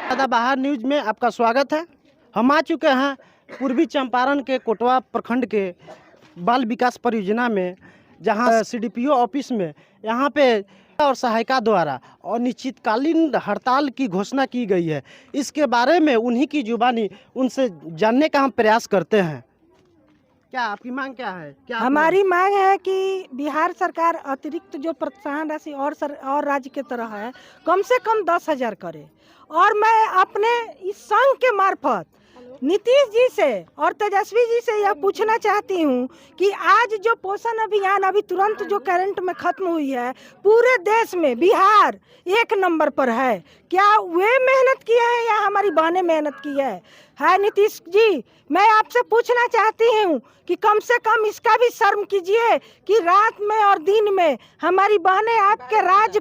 बाहर न्यूज में आपका स्वागत है। हम आ चुके हैं पूर्वी चंपारण के कोटवा प्रखंड के बाल विकास परियोजना में, जहां सीडीपीओ ऑफिस में यहां पे और सहायिका द्वारा अनिश्चितकालीन हड़ताल की घोषणा की गई है। इसके बारे में उन्हीं की जुबानी उनसे जानने का हम प्रयास करते हैं। क्या आपकी मांग क्या है? हमारी मांग है कि बिहार सरकार अतिरिक्त जो प्रोत्साहन राशि और राज्य के तरह है, कम से कम 10,000 करे। और मैं अपने इस संघ के मार्फत नीतीश जी से और तेजस्वी जी से यह पूछना चाहती हूँ कि आज जो पोषण अभियान अभी तुरंत जो करंट में खत्म हुई है, पूरे देश में बिहार 1 नंबर पर है। क्या वे मेहनत किए हैं या हमारी बहनें मेहनत की है नीतीश जी, मैं आपसे पूछना चाहती हूँ कि कम से कम इसका भी शर्म कीजिए कि रात में और दिन में हमारी बहनें आपके राज्य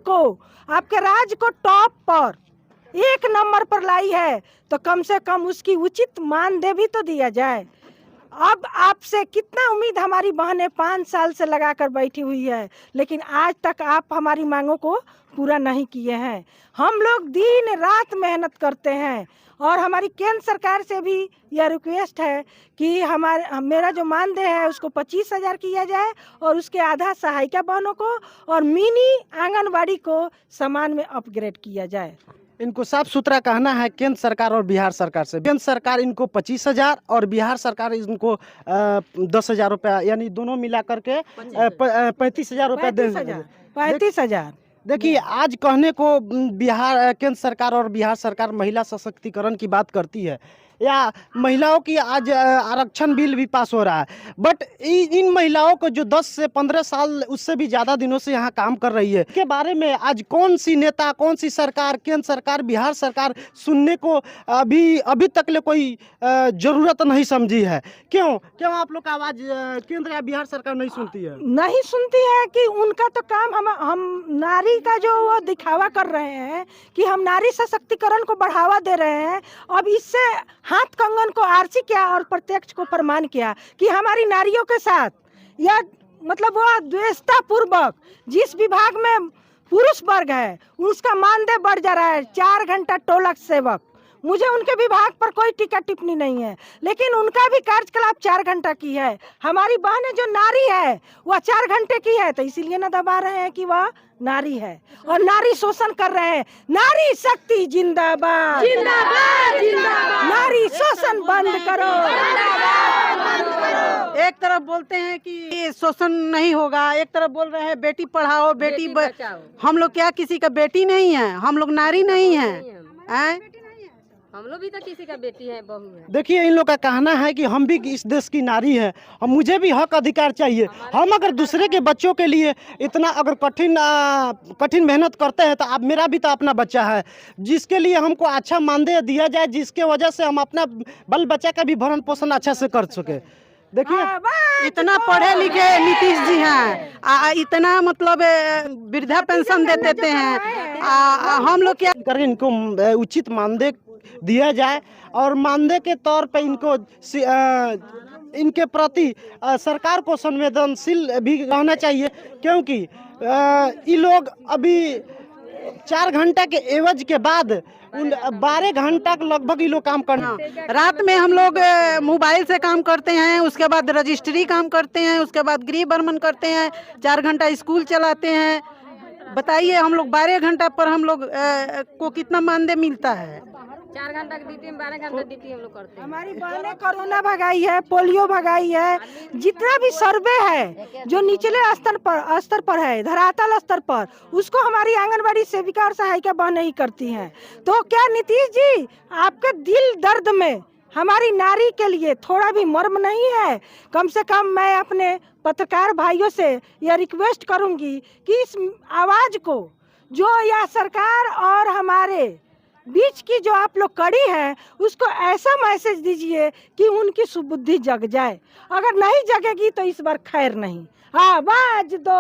को टॉप पर 1 नंबर पर लाई है, तो कम से कम उसकी उचित मानदेय भी तो दिया जाए। अब आपसे कितना उम्मीद हमारी बहनें 5 साल से लगाकर बैठी हुई है, लेकिन आज तक आप हमारी मांगों को पूरा नहीं किए हैं। हम लोग दिन रात मेहनत करते हैं और हमारी केंद्र सरकार से भी यह रिक्वेस्ट है कि मेरा जो मानदेय है उसको 25,000 किया जाए और उसके आधा सहायिका बहनों को और मिनी आंगनबाड़ी को समान में अपग्रेड किया जाए। इनको साफ सुथरा कहना है केंद्र सरकार और बिहार सरकार से। केंद्र सरकार इनको 25,000 और बिहार सरकार इनको 10,000 रुपया, यानी दोनों मिला करके 35,000 रुपया दे। 35,000। देखिए, आज कहने को बिहार केंद्र सरकार और बिहार सरकार महिला सशक्तिकरण की बात करती है या महिलाओं की आज आरक्षण बिल भी पास हो रहा है, बट इन महिलाओं को जो 10 से 15 साल उससे भी ज़्यादा दिनों से यहाँ काम कर रही है, के बारे में आज कौन सी नेता, कौन सी सरकार, केंद्र सरकार, बिहार सरकार सुनने को अभी तक ले कोई ज़रूरत नहीं समझी है। क्यों आप लोग का आवाज़ केंद्र या बिहार सरकार नहीं सुनती है? नहीं सुनती है कि उनका तो काम हम नारी का जो वो दिखावा कर रहे हैं कि हम नारी सशक्तिकरण को बढ़ावा दे रहे हैं। अब इससे हाथ कंगन को आरसी किया और प्रत्यक्ष को प्रमाण किया कि हमारी नारियों के साथ या मतलब वो द्वेषता पूर्वक जिस विभाग में पुरुष वर्ग है उसका मानदेय बढ़ जा रहा है। 4 घंटा टोलक सेवक, मुझे उनके विभाग पर कोई टीका टिप्पणी नहीं है, लेकिन उनका भी कार्यकलाप 4 घंटा की है। हमारी बहनें जो नारी है वह 4 घंटे की है, तो इसीलिए न दबा रहे हैं कि वह नारी है और नारी शोषण कर रहे हैं। नारी शक्ति जिंदाबाद, जिंदाबाद, जिंदाबाद। नारी शोषण बंद करो। एक तरफ बोलते हैं कि शोषण नहीं होगा, एक तरफ बोल रहे हैं बेटी पढ़ाओ बेटी बचाओ। हम लोग क्या किसी का बेटी नहीं है? हम लोग नारी नहीं है? हम लोग भी तो किसी का बेटी है, बहू है। देखिए, इन लोग का कहना है कि हम भी इस देश की नारी हैं और मुझे भी हक अधिकार चाहिए। हम अगर दूसरे के बच्चों के लिए इतना अगर कठिन मेहनत करते हैं, तो अब मेरा भी तो अपना बच्चा है जिसके लिए हमको अच्छा मानदेय दिया जाए, जिसके वजह से हम अपना बाल बच्चा का भी भरण पोषण अच्छा से कर सके। देखिए, इतना पढ़े लिखे नीतीश जी हैं, इतना मतलब वृद्धा पेंशन दे देते हैं। हम लोग क्या करें, इनको उचित मानदेय दिया जाए और मानदेय के तौर पे इनके प्रति सरकार को संवेदनशील भी रहना चाहिए, क्योंकि ये लोग अभी 4 घंटा के एवज के बाद 12 घंटा लगभग ये लोग काम करना। रात में हम लोग मोबाइल से काम करते हैं, उसके बाद रजिस्ट्री काम करते हैं, उसके बाद गृह भ्रमण करते हैं, 4 घंटा स्कूल चलाते हैं। बताइए, हम लोग 12 घंटा पर हम लोग को कितना मानदेय मिलता है? 4 घंटा की ड्यूटी में 12 घंटा ड्यूटी हम लोग करते हैं। हमारी बहनें कोरोना भगाई है, पोलियो भगाई है, जितना भी सर्वे है जो निचले स्तर पर है, धरातल स्तर पर, उसको हमारी आंगनबाड़ी सेविका और सहायिका बहन ही करती हैं। तो क्या नीतीश जी, आपके दिल दर्द में हमारी नारी के लिए थोड़ा भी मर्म नहीं है? कम से कम मैं अपने पत्रकार भाइयों से यह रिक्वेस्ट करूंगी कि इस आवाज को जो यह सरकार और हमारे बीच की जो आप लोग कड़ी है उसको ऐसा मैसेज दीजिए कि उनकी सुबुद्धि जग जाए। अगर नहीं जगेगी तो इस बार खैर नहीं। आवाज दो,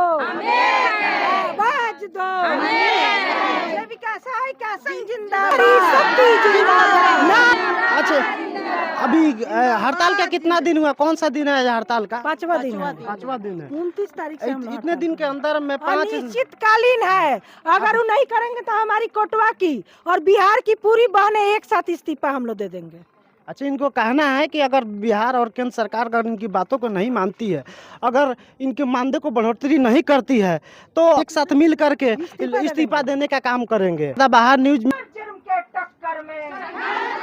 आवाज दो। सेविका सहायिका संघ जिंदाबाद। अच्छा, अब अभी हड़ताल का कितना दिन हुआ, कौन सा दिन है हड़ताल का? 5वां दिन है, 5वां दिन है। 29 तारीख से हम इतने हड़ताल दिन के अंदर में 5 अनिश्चितकालीन है। अगर वो नहीं करेंगे तो हमारी कोटवा की और बिहार की पूरी बहनें एक साथ इस्तीफा हम लोग दे देंगे। अच्छा, इनको कहना है कि अगर बिहार और केंद्र सरकार अगर इनकी बातों को नहीं मानती है, अगर इनके मानदेय को बढ़ोतरी नहीं करती है, तो एक साथ मिल करके इस्तीफा देने का काम करेंगे। बाहर न्यूज के टक्कर में